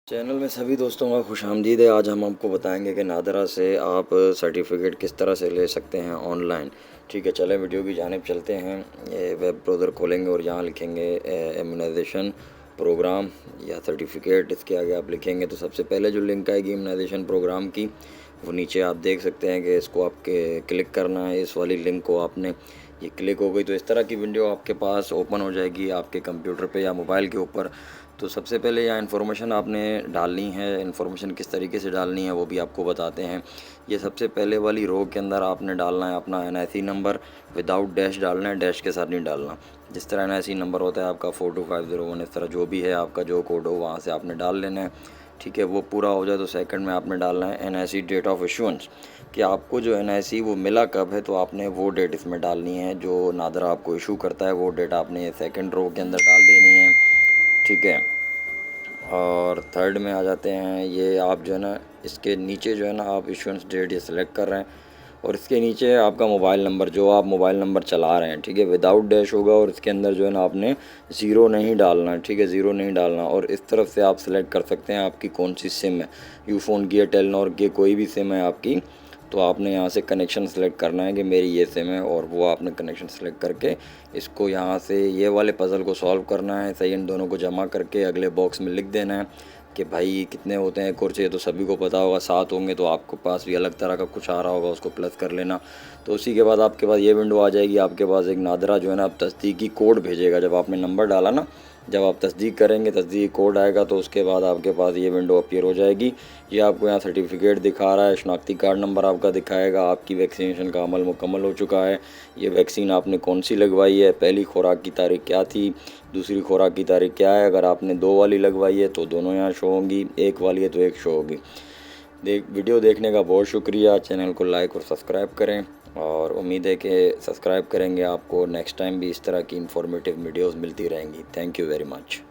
Channel में सभी दोस्तों का खुशामदीद है। आज हम आपको बताएंगे कि नादरा से आप सर्टिफिकेट किस तरह से ले सकते हैं ऑनलाइन। ठीक है, चले वीडियो की जानिब चलते हैं। ये वेब ब्राउज़र खोलेंगे और यहाँ लिखेंगे इम्यूनाइजेशन प्रोग्राम या सर्टिफिकेट। इसके आगे आप लिखेंगे तो सबसे पहले जो लिंक आएगी इम्यूनाइजेशन प्रोग्राम की, वो नीचे आप देख सकते हैं कि इसको आपके क्लिक करना है। इस वाली लिंक को आपने, ये क्लिक हो गई तो इस तरह की विंडो आपके पास ओपन हो जाएगी आपके कंप्यूटर पे या मोबाइल के ऊपर। तो सबसे पहले यहाँ इन्फॉर्मेशन आपने डालनी है। इन्फॉर्मेशन किस तरीके से डालनी है वो भी आपको बताते हैं। ये सबसे पहले वाली रो के अंदर आपने डालना है अपना NIC नंबर, विदाउट डैश डालना है, डैश के साथ नहीं डालना। जिस तरह NIC नंबर होता है आपका 4250 इस तरह जो भी है आपका जो कोड हो वहाँ से आपने डाल लेना है। ठीक है, वो पूरा हो जाए तो सेकंड में आपने डालना है NIC डेट ऑफ इशुएंस, कि आपको जो NIC वो मिला कब है, तो आपने वो डेट इसमें डालनी है। जो नादरा आपको इशू करता है वो डेट आपने सेकंड रो के अंदर डाल देनी है। ठीक है, और थर्ड में आ जाते हैं। ये आप जो है ना, इसके नीचे जो है ना आप इशुएंस डेट ये सिलेक्ट कर रहे हैं और इसके नीचे आपका मोबाइल नंबर, जो आप मोबाइल नंबर चला रहे हैं। ठीक है, विदाउट डैश होगा और इसके अंदर जो है ना आपने ज़ीरो नहीं डालना। ठीक है, ज़ीरो नहीं डालना। और इस तरफ से आप सिलेक्ट कर सकते हैं आपकी कौन सी सिम है, यूफोन की या टेलीनॉर की, कोई भी सिम है आपकी, तो आपने यहाँ से कनेक्शन सेलेक्ट करना है कि मेरी ये सिम है, और वो आपने कनेक्शन सेलेक्ट करके इसको यहाँ से ये वाले पज़ल को सॉल्व करना है। सही, इन दोनों को जमा करके अगले बॉक्स में लिख देना है कि भाई कितने होते हैं कुर्चे, तो सभी को पता होगा 7 होंगे, तो आपके पास भी अलग तरह का कुछ आ रहा होगा, उसको प्लस कर लेना। तो उसी के बाद आपके पास ये विंडो आ जाएगी। आपके पास एक नादरा जो है ना अब तस्दीकी कोड भेजेगा। जब आपने नंबर डाला ना, जब आप तस्दीक करेंगे, तस्दीक कोड आएगा, तो उसके बाद आपके पास ये विंडो अपीयर हो जाएगी। ये आपको यहाँ सर्टिफिकेट दिखा रहा है, शनाख्ती कार्ड नंबर आपका दिखाएगा, आपकी वैक्सीनेशन का अमल मुकम्मल हो चुका है, ये वैक्सीन आपने कौन सी लगवाई है, पहली खुराक की तारीख क्या थी, दूसरी खुराक की तारीख क्या है। अगर आपने 2 वाली लगवाई है तो दोनों यहाँ शो होंगी, एक वाली है तो एक शो होगी। वीडियो देखने का बहुत शुक्रिया। चैनल को लाइक और सब्सक्राइब करें, और उम्मीद है कि सब्सक्राइब करेंगे, आपको नेक्स्ट टाइम भी इस तरह की इंफॉर्मेटिव वीडियोस मिलती रहेंगी। Thank you very much.